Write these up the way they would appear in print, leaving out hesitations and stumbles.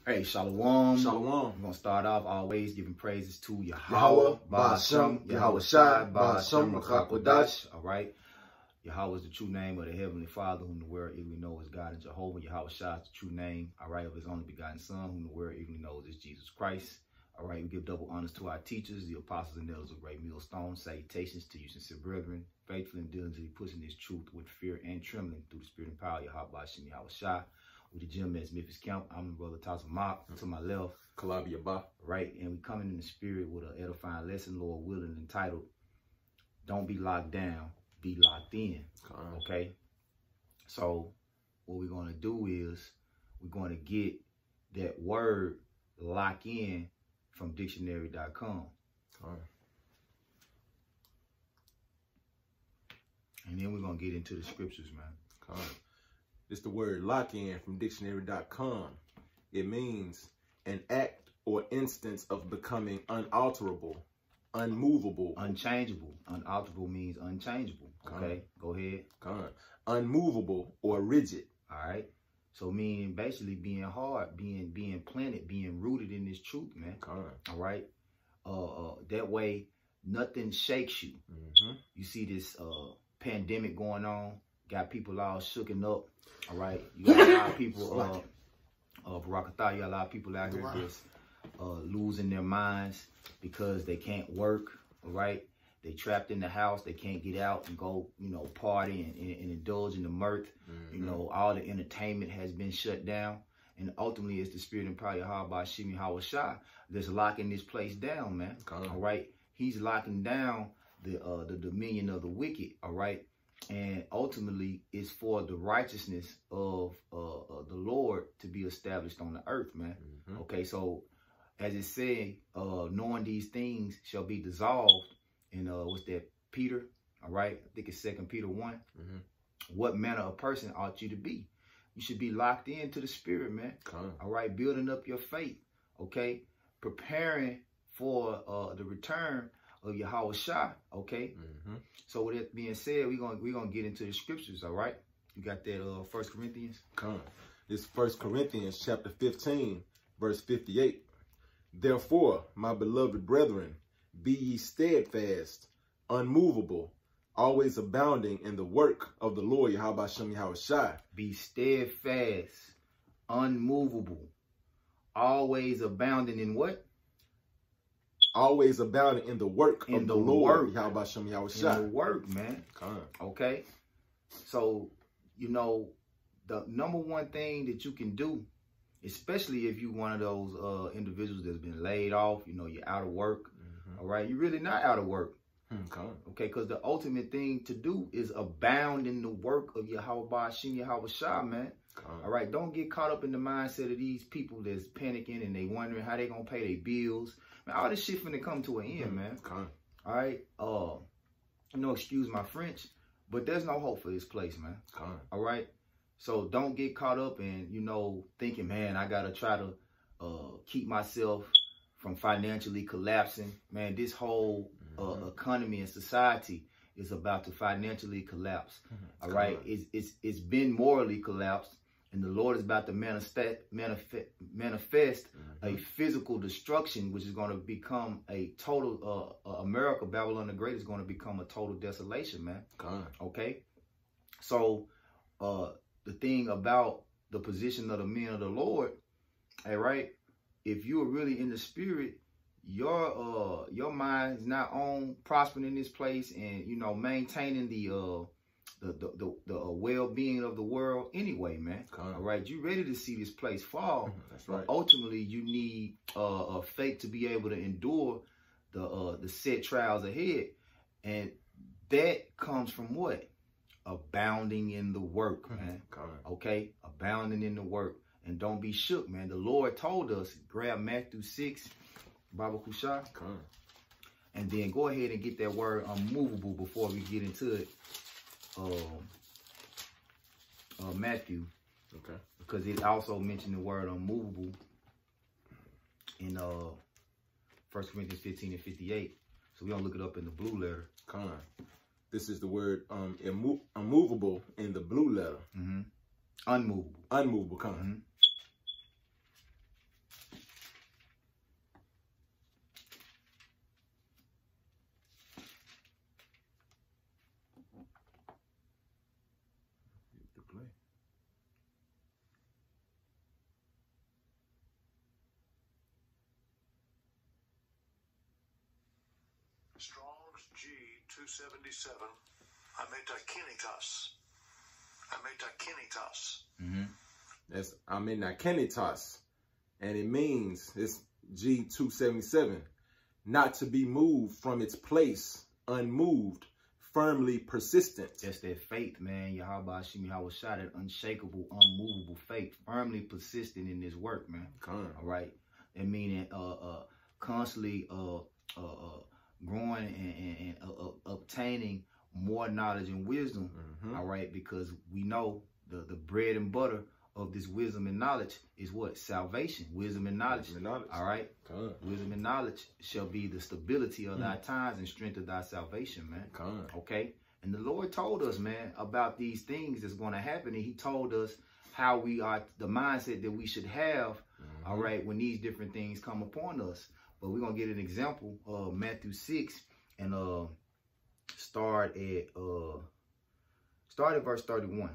Hey, Shalom. Shalom. We're going to start off always giving praises to Yahweh, Ba'ashem, Yahweh Shai, Ba'ashem, Rakakwadash. All right. Yahweh is the true name of the Heavenly Father, whom the world eagerly knows as God and Jehovah. Yahweh Shai is the true name, all right, of his only begotten Son, whom the world eagerly knows as Jesus Christ. All right, we give double honors to our teachers, the apostles and elders of Great Millstone. Salutations to you, sincere brethren, faithful and diligently pushing this truth with fear and trembling through the spirit and power of Yahweh Ba'ashem, Yahweh Shai. With the gym at Memphis Camp, I'm the brother Tazamak. To my left, Kalabia Ba. Right, and we coming in the spirit with an edifying lesson, Lord willing, entitled, Don't Be Locked Down, Be Locked In. Okay? So, what we're going to do is, we're going to get that word, lock in, from dictionary.com. And then we're going to get into the scriptures, man. It's the word lock in from dictionary.com. It means an act or instance of becoming unalterable, unmovable. Unchangeable. Unalterable means unchangeable. Okay, go ahead. Unmovable or rigid. All right. So meaning basically being hard, being planted, being rooted in this truth, man. All right. That way nothing shakes you. You see this pandemic going on, got people all shooken up. All right. You got a lot of people Barakatah, you got a lot of people out here just losing their minds because they can't work. All right. They trapped in the house. They can't get out and go, you know, party and indulge in the mirth. You know, all the entertainment has been shut down. And ultimately, it's the spirit and power of Yahweh Ba'ashem, Yahweh Shai that's locking this place down, man. All right. He's locking down the dominion of the wicked. All right. And ultimately, it's for the righteousness of the Lord to be established on the earth, man. Okay. So, as it said, knowing these things shall be dissolved. And what's that, Peter? All right, I think it's 2 Peter 1. What manner of person ought you to be? You should be locked into the spirit, man. All right, building up your faith. Okay, preparing for the return of Yahweh Shai. Okay, so with that being said, we're gonna get into the scriptures. All right, you got that 1 Corinthians. It's 1 Corinthians chapter 15, verse 58. Therefore, my beloved brethren, be ye steadfast, unmovable, always abounding in the work of the Lord Yahweh Ba'ashem, Yahweh Shai. Be steadfast, unmovable, always abounding in what? Always abounding in the work of the Lord Yahweh Ba'ashem, Yahweh Shai. In the work, man. Okay? So, you know, the number one thing that you can do, especially if you're one of those individuals that's been laid off, you know, you're out of work. All right, you're really not out of work. Okay, because the ultimate thing to do is abound in the work of Yahweh Ba'ashem, Yahweh Shai, man. All right, don't get caught up in the mindset of these people that's panicking and they wondering how they gonna pay their bills. Man, all this shit finna come to an end, man. All right, you know, excuse my French, but there's no hope for this place, man. All right, so don't get caught up in, you know, thinking, man, I gotta try to keep myself from financially collapsing. Man, this whole economy and society is about to financially collapse. All right, it's been morally collapsed, and the Lord is about to manifest a physical destruction, which is going to become a total America, Babylon the Great, is going to become a total desolation, man. Okay, so the thing about the position of the men of the Lord, all right, if you are really in the spirit, your mind is not on prospering in this place and, you know, maintaining the well-being of the world anyway, man. All right, you ready to see this place fall. That's right. Ultimately, you need faith to be able to endure the set trials ahead, and that comes from what? Abounding in the work, man. Okay, abounding in the work. And don't be shook, man. The Lord told us, grab Matthew 6, Baba Kusha, and then go ahead and get that word unmovable before we get into it. Matthew. Okay. Because it also mentioned the word unmovable in 1 Corinthians 15 and 58. So we're going to look it up in the blue letter. This is the word unmovable in the blue letter. Unmovable. Unmovable, 2:77. Ametakinitas. Ametakinitas. That's Amenakenitas. And it means, it's G 277, not to be moved from its place, unmoved, firmly persistent. That's that faith, man. Yahweh Hashem Yahweh Shah, that unshakable, unmovable faith, firmly persistent in this work, man. All right. And meaning constantly growing and obtaining more knowledge and wisdom. All right, because we know the bread and butter of this wisdom and knowledge is what? Salvation. Wisdom and knowledge. All right. Wisdom and knowledge shall be the stability of thy times and strength of thy salvation, man. Okay. And the Lord told us, man, about these things that's going to happen. And he told us how we are, the mindset that we should have, all right, when these different things come upon us. But we're going to get an example of Matthew 6 and start at verse 31.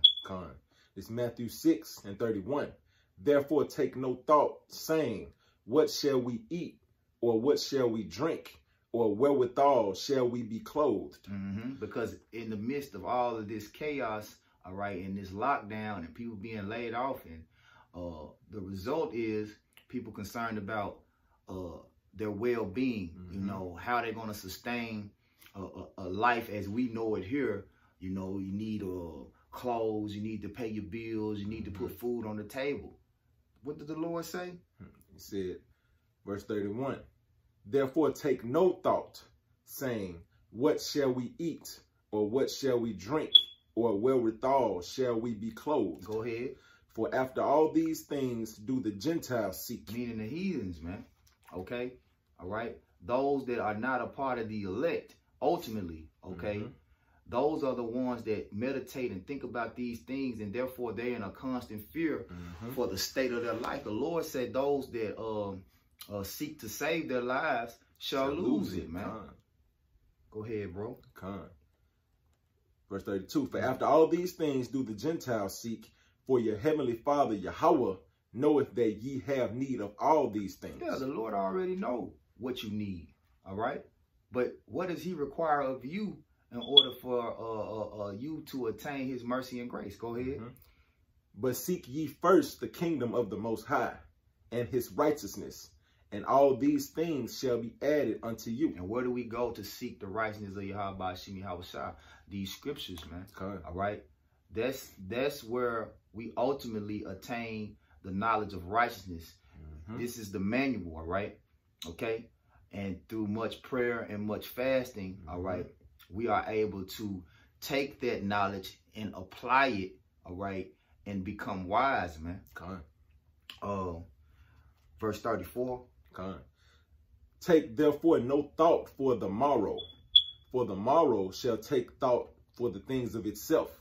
It's Matthew 6 and 31. Therefore take no thought, saying, what shall we eat, or what shall we drink, or wherewithal shall we be clothed? Because in the midst of all of this chaos, all right, and this lockdown and people being laid off, and the result is people concerned about their well-being, you know, how they're going to sustain a life as we know it here. You know, you need clothes, you need to pay your bills, you need to put food on the table. What did the Lord say? He said, verse 31, therefore take no thought, saying, what shall we eat, or what shall we drink, or wherewithal shall we be clothed? Go ahead. For after all these things do the Gentiles seek. Meaning the heathens, man. Okay? All right? Those that are not a part of the elect, ultimately, okay? Those are the ones that meditate and think about these things, and therefore they're in a constant fear for the state of their life. The Lord said those that seek to save their lives shall lose it, man. Go ahead, bro. Verse 32, for after all these things do the Gentiles seek, for your heavenly Father, Yahweh, knoweth that ye have need of all these things. Yeah, the Lord already know what you need, all right? But what does he require of you in order for you to attain his mercy and grace? Go ahead. But seek ye first the kingdom of the Most High and his righteousness, and all these things shall be added unto you. And where do we go to seek the righteousness of Yahweh Hashem Yahweh Shah? These scriptures, man. All right. That's where we ultimately attain the knowledge of righteousness. This is the manual, all right? Okay. And through much prayer and much fasting, all right, we are able to take that knowledge and apply it, all right, and become wise, man. Verse 34. Take therefore no thought for the morrow shall take thought for the things of itself.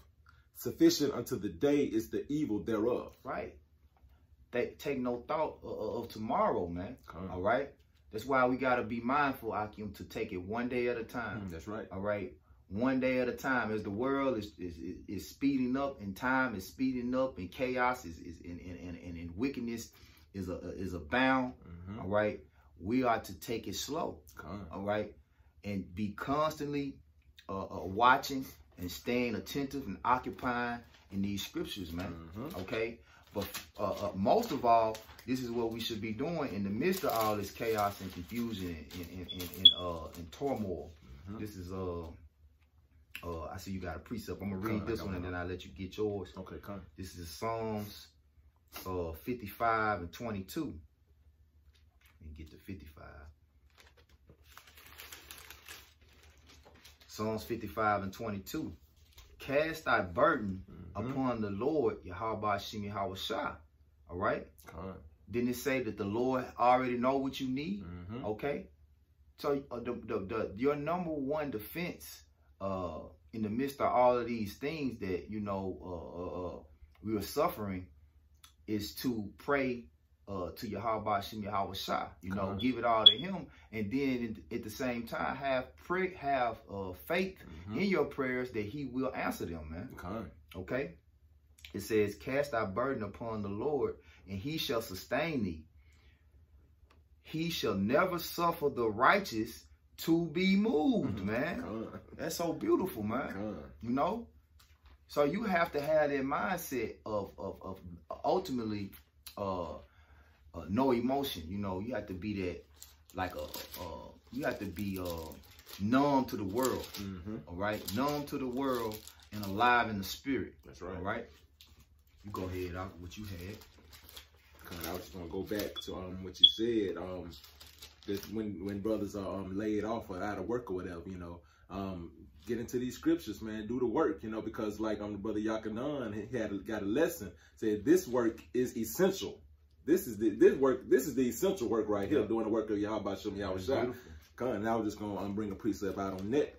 Sufficient unto the day is the evil thereof. Right. Take no thought of tomorrow, man. All right. That's why we got to be mindful, Akim, to take it one day at a time. That's right. All right. One day at a time. As the world is speeding up, and time is speeding up, and chaos is and wickedness is abound. All right. We are to take it slow. All right. And be constantly watching and staying attentive and occupying in these scriptures, man. Okay. But most of all, this is what we should be doing in the midst of all this chaos and confusion and turmoil. This is I see you got a precept. I'm gonna read this one and then I'll let you get yours. Okay, come. This is Psalms 55 and 22. Let me get to 55. Psalms 55 and 22. Cast thy burden upon the Lord, Yahweh Hashem Yahweh Shah. All right? Didn't it say that the Lord already know what you need? Okay? So your number one defense in the midst of all of these things that, you know, we are suffering is to pray to Yahweh Hashem Yahweh Shah. You know, give it all to him. And then at the same time, have faith in your prayers that he will answer them, man. Okay? It says, cast thy burden upon the Lord, and he shall sustain thee. He shall never suffer the righteous to be moved, man. That's so beautiful, man. You know? So you have to have that mindset of ultimately no emotion. You know, you have to be that, like you have to be numb to the world. All right? Numb to the world and alive in the spirit. That's right. All right? You go ahead, what you had. I was just gonna go back to what you said. That when brothers are laid off or out of work or whatever, you know, get into these scriptures, man. Do the work, you know, because like the brother Yakanan, he got a lesson. Said this work is essential. This is the essential work right here. Doing the work of Yahweh Shem Yahweh Shah. And I was just gonna bring a precept out on that.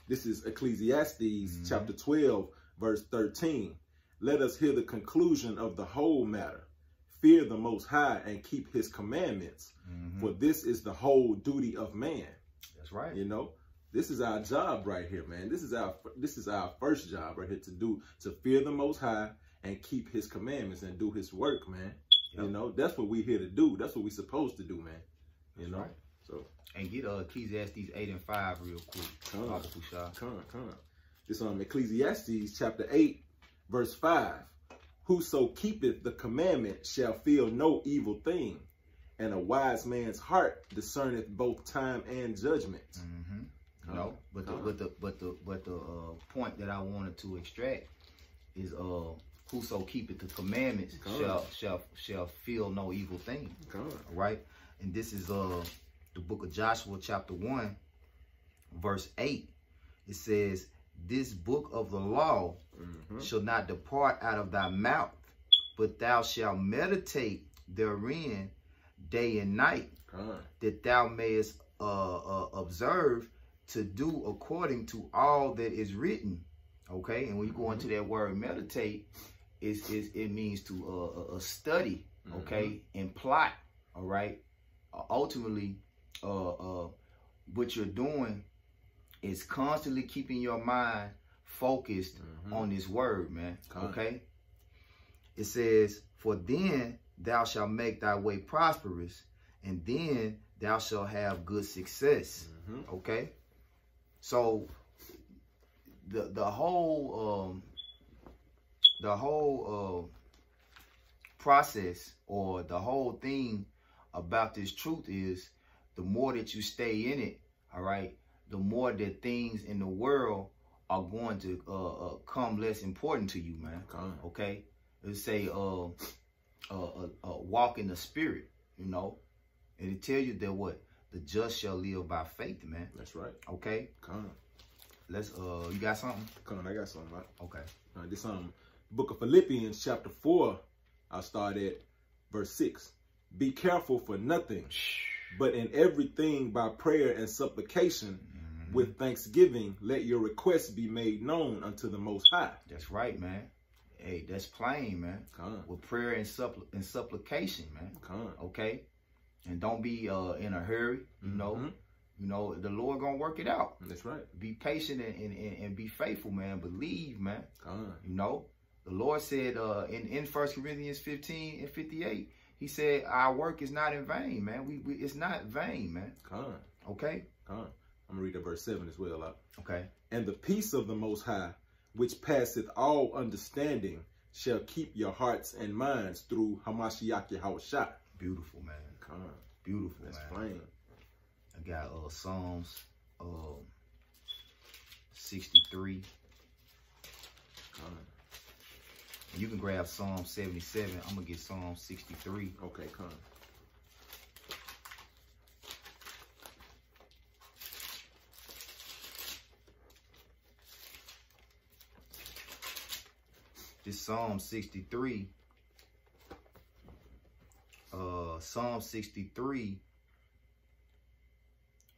This is Ecclesiastes chapter 12, verse 13. Let us hear the conclusion of the whole matter. Fear the Most High and keep His commandments, for this is the whole duty of man. That's right. You know, this is our job right here, man. This is our first job right here to fear the Most High and keep His commandments and do His work, man. You know, that's what we're here to do. That's what we're supposed to do, man. You know, so. And get Ecclesiastes 8 and 5 real quick. Come. This Ecclesiastes chapter 8, verse 5. Whoso keepeth the commandment shall feel no evil thing, and a wise man's heart discerneth both time and judgment. No, but the point that I wanted to extract is whoso keepeth the commandments shall feel no evil thing. Right? And this is the book of Joshua chapter 1, verse 8. It says, this book of the law shall not depart out of thy mouth, but thou shalt meditate therein day and night, that thou mayest observe to do according to all that is written. Okay, and when you go into that word meditate, it means to study, okay, and plot. All right, ultimately, what you're doing is constantly keeping your mind focused on this word, man. Okay? It says, for then thou shalt make thy way prosperous, and then thou shalt have good success. Okay? So the whole process, or the whole thing about this truth is, the more that you stay in it, all right, the more that things in the world are going to come less important to you, man. Okay? Let's say walk in the spirit, you know. And it tells you that what? The just shall live by faith, man. That's right. Okay? Let's you got something? I got something, right? Okay. This book of Philippians chapter 4, I'll start at verse 6. Be careful for nothing, but in everything by prayer and supplication, with thanksgiving, let your requests be made known unto the Most High. That's right, man. Hey, that's plain, man. With prayer and supplication, man. Okay? And don't be in a hurry, you know. You know, the Lord gonna work it out. That's right. Be patient and be faithful, man. Believe, man. You know, the Lord said in 1 Corinthians 15 and 58, He said, our work is not in vain, man. It's not vain, man. Okay? I'm going to read that verse 7 as well. Okay. And the peace of the Most High, which passeth all understanding, shall keep your hearts and minds through Hamashiach Yahushua. Beautiful, man. Beautiful, That's man. plain. I got Psalms 63. And you can grab Psalm 77. I'm going to get Psalm 63. Okay, This Psalm 63. Psalm 63.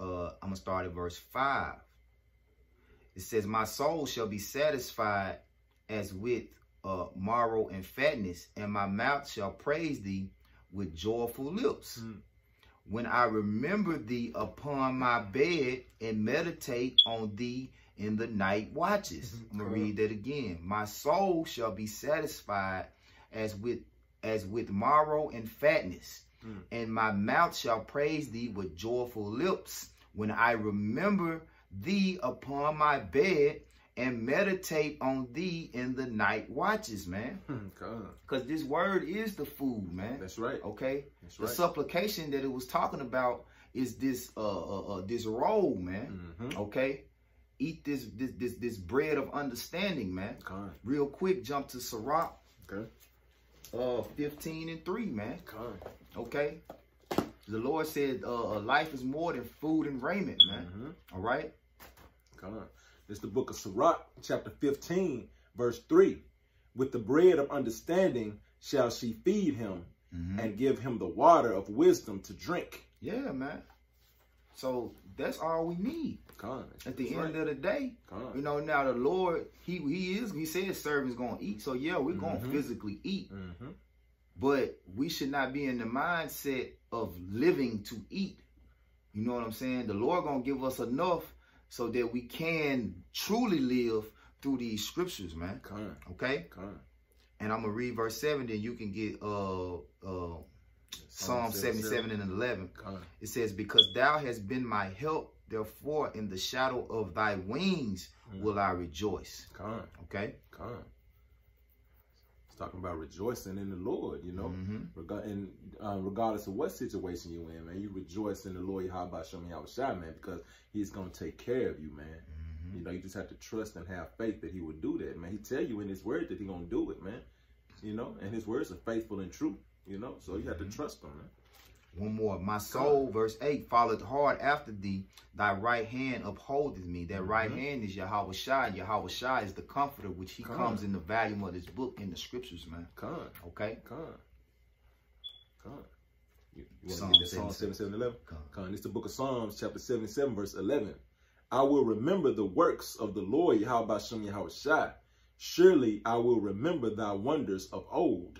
I'm going to start at verse 5. It says, my soul shall be satisfied as with marrow and fatness, and my mouth shall praise thee with joyful lips. When I remember thee upon my bed and meditate on thee in the night watches. I'm going to read that again. My soul shall be satisfied as with marrow and fatness, and my mouth shall praise thee with joyful lips, when I remember thee upon my bed and meditate on thee in the night watches, man. Because this word is the food, man. That's right. Okay? That's right. The supplication that it was talking about is this this roll, man. Okay? Eat this bread of understanding, man. Real quick, jump to Sirach. Okay. 15:3, man. Okay? The Lord said life is more than food and raiment, man. All right? It's the book of Sirach, chapter 15, verse 3. With the bread of understanding shall she feed him and give him the water of wisdom to drink. Yeah, man. So that's all we need. At the end of the day, you know, now the Lord, he said servants gonna eat. So yeah, we're gonna physically eat. But we should not be in the mindset of living to eat. You know what I'm saying? The Lord gonna give us enough so that we can truly live through these scriptures, man. Okay? And I'm going to read verse 7, then you can get Psalm 77 and 11. It says, because thou hast been my help, therefore in the shadow of thy wings will I rejoice. Okay? It's talking about rejoicing in the Lord, you know. Regardless of what situation you're in, man, you rejoice in the Lord Yahweh Shem Yahushua, man, because he's going to take care of you, man. You know, you just have to trust and have faith that he will do that, man. He tell you in his word that he's going to do it, man. You know, and his words are faithful and true, you know, so you have to trust him, man. One more. My soul, verse 8, followed hard after thee. Thy right hand upholdeth me. That right hand is Yahweh Shai. Yahweh Shai is the comforter, which he comes in the volume of this book in the scriptures, man. Okay? You want to get that Psalm 77, 11? It's the book of Psalms, chapter 77, verse 11. I will remember the works of the Lord, Yahweh Shem Yahweh Shai. Surely I will remember thy wonders of old.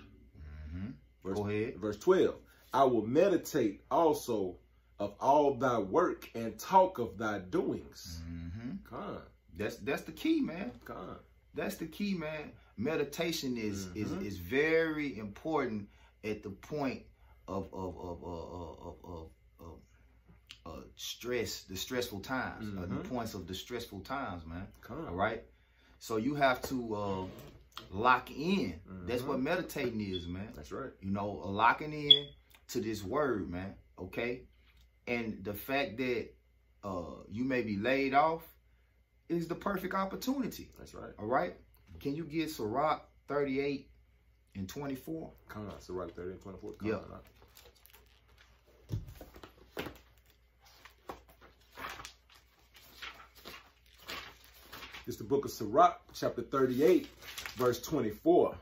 Go ahead. Verse 12. I will meditate also of all thy work and talk of thy doings. That's the key, man. That's the key, man. Meditation is very important at the point of stress, the stressful times, the points of the stressful times, man. All right. So you have to lock in. That's what meditating is, man. That's right. You know, locking in to this word, man. Okay. And the fact that you may be laid off is the perfect opportunity. That's right. All right. Can you get Sirach 38 and 24? Sirach 38 and 24. Yeah. It's the book of Sirach, chapter 38, verse 24.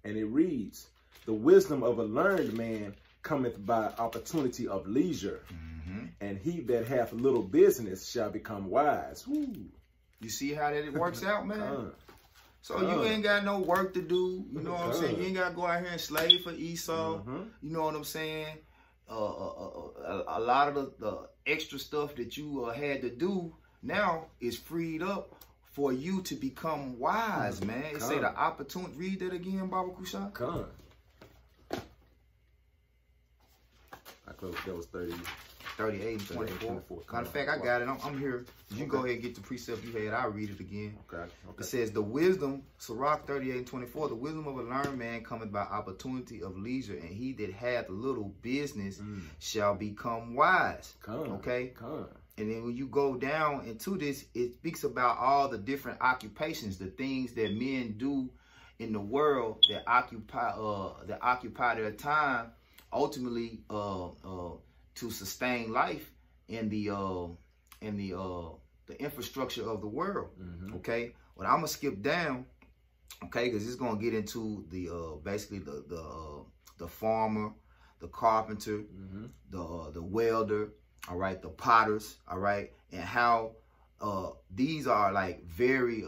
And it reads, the wisdom of a learned man cometh by opportunity of leisure, and he that hath little business shall become wise. Woo. You see how that it works out, man? So you ain't got no work to do. You know what I'm saying? You ain't got to go out here and slave for Esau. You know what I'm saying? A lot of the extra stuff that you had to do now is freed up for you to become wise, man. It say the opportunity. Read that again, Baba Kushan. I closed. That was 38 and 24. Matter of fact, I got it. I'm here. You go ahead and get the precept you had. I'll read it again. It says, the wisdom, Sirach 38 and 24, the wisdom of a learned man cometh by opportunity of leisure, and he that hath little business shall become wise. Okay? And then when you go down into this, it speaks about all the different occupations, the things that men do in the world that occupy their time, ultimately to sustain life in the infrastructure of the world. Okay, but I'm gonna skip down, okay, because it's gonna get into the basically the farmer, the carpenter, the welder. All right, the potters, all right, and how these are like very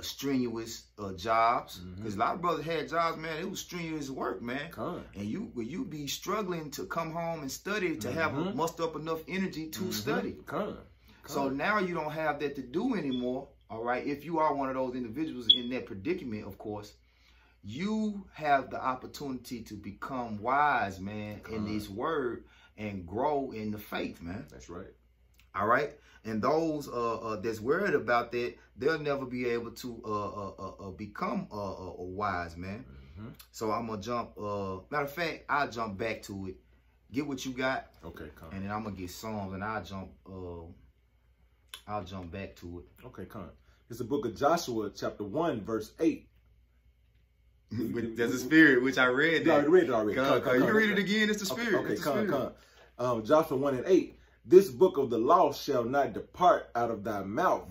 strenuous jobs. Because a lot of brothers had jobs, man. It was strenuous work, man. And you be struggling to come home and study to have muster up enough energy to study. So now you don't have that to do anymore. All right, if you are one of those individuals in that predicament, of course, you have the opportunity to become wise, man, in this word and grow in the faith, man. That's right. All right. And those that's worried about that, they'll never be able to become wise, man. So I'm gonna jump. Matter of fact, I'll jump back to it. Get what you got. Okay, come. And then I'm gonna get Psalms, and I'll jump back to it. Okay, come. It's the book of Joshua, chapter 1, verse 8. There's a spirit, which I read. You already read it already. You read it again. It's the spirit. Okay, come. Joshua 1 and 8. This book of the law shall not depart out of thy mouth,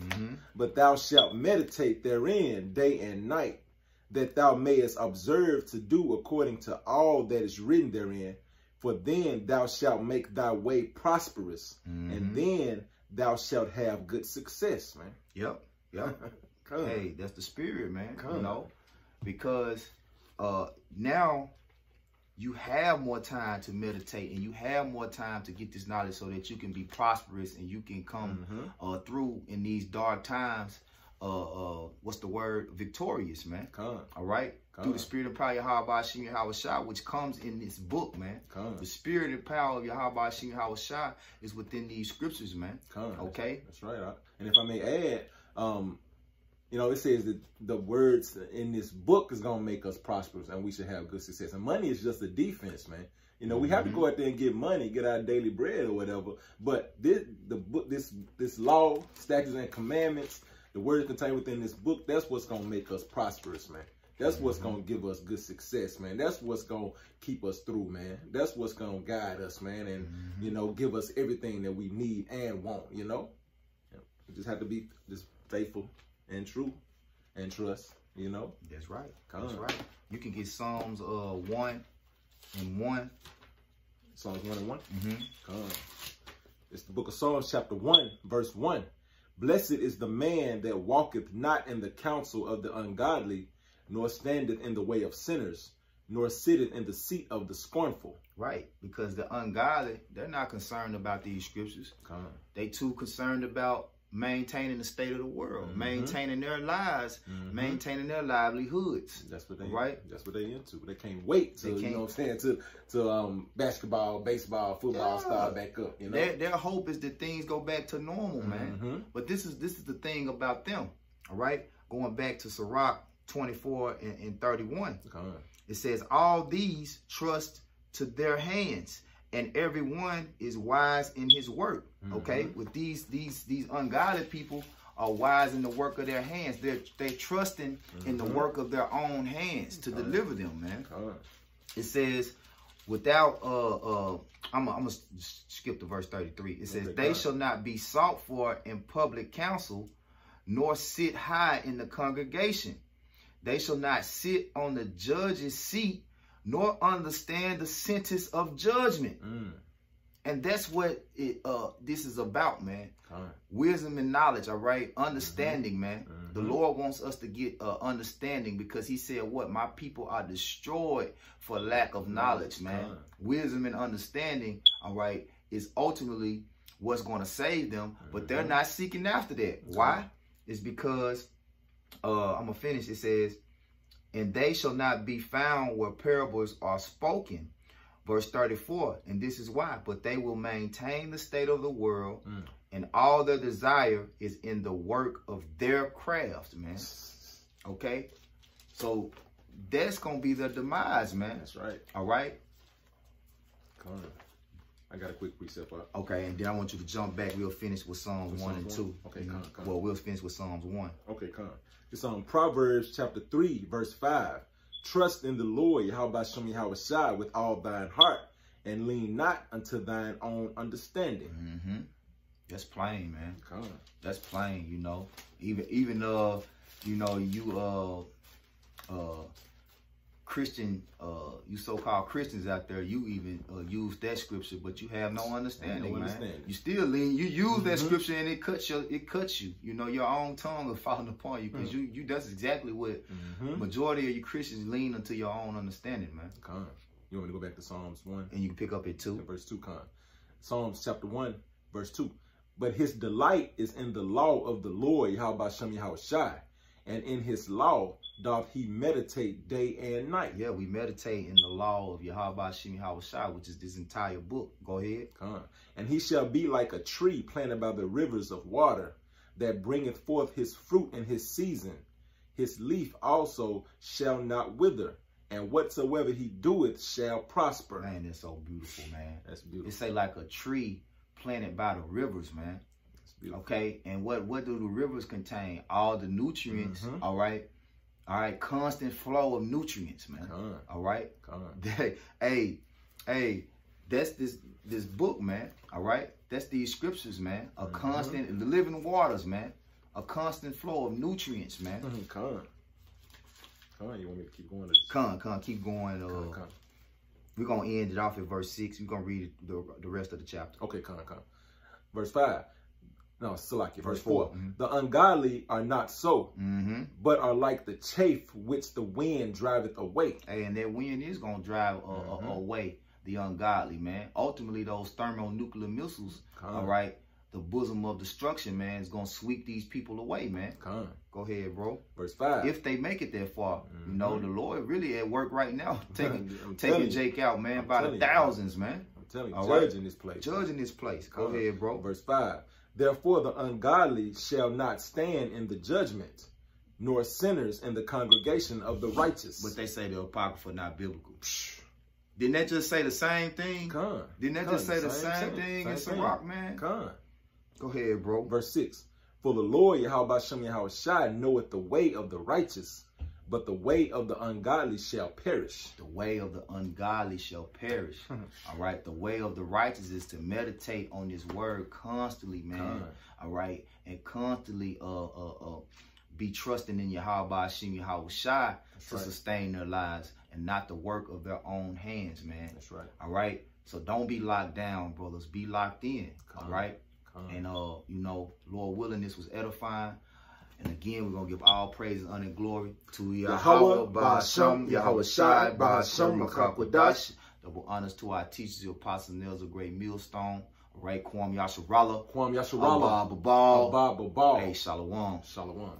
but thou shalt meditate therein day and night, that thou mayest observe to do according to all that is written therein. For then thou shalt make thy way prosperous, and then thou shalt have good success, man. Yep. Hey, that's the spirit, man. You know, because now you have more time to meditate, and you have more time to get this knowledge so that you can be prosperous and you can come through in these dark times. What's the word? Victorious, man. All right. Through the spirit and power of Yahweh Hashem Yahweh Shai, which comes in this book, man. The spirit and power of Yahweh Hashem Yahweh Shai is within these scriptures, man. Okay. That's right. And if I may add, you know, it says that the words in this book is gonna make us prosperous, and we should have good success. And money is just a defense, man. You know, we have to go out there and get money, get our daily bread or whatever. But this law, statutes, and commandments, the words contained within this book, that's what's gonna make us prosperous, man. That's what's gonna give us good success, man. That's what's gonna keep us through, man. That's what's gonna guide us, man, and you know, give us everything that we need and want. You know, we just have to be just faithful and true and trust. You know, that's right. That's right. You can get Psalms 1 and 1. Psalms 1 and 1. It's the book of Psalms, chapter 1, verse 1. Blessed is the man that walketh not in the counsel of the ungodly, nor standeth in the way of sinners, nor sitteth in the seat of the scornful. Right, because the ungodly, they're not concerned about these scriptures. They too concerned about maintaining the state of the world, maintaining their lives, maintaining their livelihoods. That's what they right. That's what they into. They can't wait to you know what I'm saying to basketball, baseball, football start back up. You know, their hope is that things go back to normal, man. But this is the thing about them. All right, going back to Sirach 24 and 31. It says, all these trust to their hands, and everyone is wise in his work. Okay, with these ungodly people are wise in the work of their hands. They're trusting in the work of their own hands to deliver them, man. It says, without I'm gonna skip to verse 33. It says, they shall not be sought for in public council, nor sit high in the congregation. They shall not sit on the judge's seat, nor understand the sentence of judgment. And that's what this is about, man. Wisdom and knowledge, all right? Understanding, man. The Lord wants us to get understanding, because he said, what? My people are destroyed for lack of knowledge, man. Wisdom and understanding, all right, is ultimately what's going to save them, but they're not seeking after that. Why? It's because, I'm going to finish. It says, and they shall not be found where parables are spoken. Verse 34, and this is why, but they will maintain the state of the world, and all their desire is in the work of their craft, man. Okay? So that's going to be their demise, man. That's right. All right? Come on. I got a quick precept up. Okay, and then I want you to jump back. We'll finish with Psalms 1 and 2. Okay, come. Well, we'll finish with Psalms 1. Okay, come. It's on Proverbs chapter 3, verse 5. Trust in the Lord, Yahweh Hashem Yahweh Shai, with all thine heart, and lean not unto thine own understanding. That's plain, man. That's plain, you know. Even you know, you Christian, you so-called Christians out there, you even use that scripture, but you have no understanding, man. You still lean, you use that scripture, and it cuts you. You know, your own tongue will fall upon you, because you that's exactly what majority of you Christians lean unto your own understanding, man. You want me to go back to Psalms 1? And you can pick up at 2. Verse 2, Psalms chapter 1, verse 2. But his delight is in the law of the Lord, Yahweh Hashem Yahweh Shai, and in his law doth he meditate day and night. Yeah, we meditate in the law of Yahweh Hashem Yahweh Shai, which is this entire book. Go ahead. And he shall be like a tree planted by the rivers of water, that bringeth forth his fruit in his season. His leaf also shall not wither, and whatsoever he doeth shall prosper. Man, that's so beautiful, man. That's beautiful. It say like a tree planted by the rivers, man. That's beautiful. Okay, and what do the rivers contain? All the nutrients, all right? All right, constant flow of nutrients, man. All right? Hey, that's this book, man. All right? That's these scriptures, man. A constant, the living waters, man. A constant flow of nutrients, man. You want me to keep going? Keep going. We're going to end it off at verse 6. We're going to read the rest of the chapter. Okay, Verse 5. No, Salaki. Verse 4. The ungodly are not so, but are like the chaff which the wind driveth away. Hey, and that wind is going to drive away the ungodly, man. Ultimately, those thermonuclear missiles, all right, the bosom of destruction, man, is going to sweep these people away, man. Go ahead, bro. Verse 5. If they make it that far, you know, the Lord really at work right now, taking Jake out, man, by the thousands, man. I'm telling you, judging this place. Judging this place. Go ahead, bro. Verse 5. Therefore the ungodly shall not stand in the judgment, nor sinners in the congregation of the righteous. But they say the Apocrypha not biblical. Didn't that just say the same thing? Didn't that just say the same thing in Sirach, man? Go ahead, bro. Verse 6. For the Lord Yahweh Hashem Yahweh Shai knoweth the way of the righteous, but the way of the ungodly shall perish. The way of the ungodly shall perish. All right. The way of the righteous is to meditate on this word constantly, man. All right. And constantly be trusting in Yahweh Hashem Yahweh Shai to sustain their lives and not the work of their own hands, man. That's right. All right. So don't be locked down, brothers. Be locked in. All right. And, you know, Lord willing, this was edifying. And again, we're going to give all praise and honor and glory to Yahweh, Ba'ashem, Yahweh Shai, Ba'ashem, Makakwadash. Double honors to our teachers, the Apostle Nails of Great Millstone. All right, Kwam Yasharallah. Kwam Yasharallah. Abba Babal. Abba Babal. Hey, Shalom. Shalom.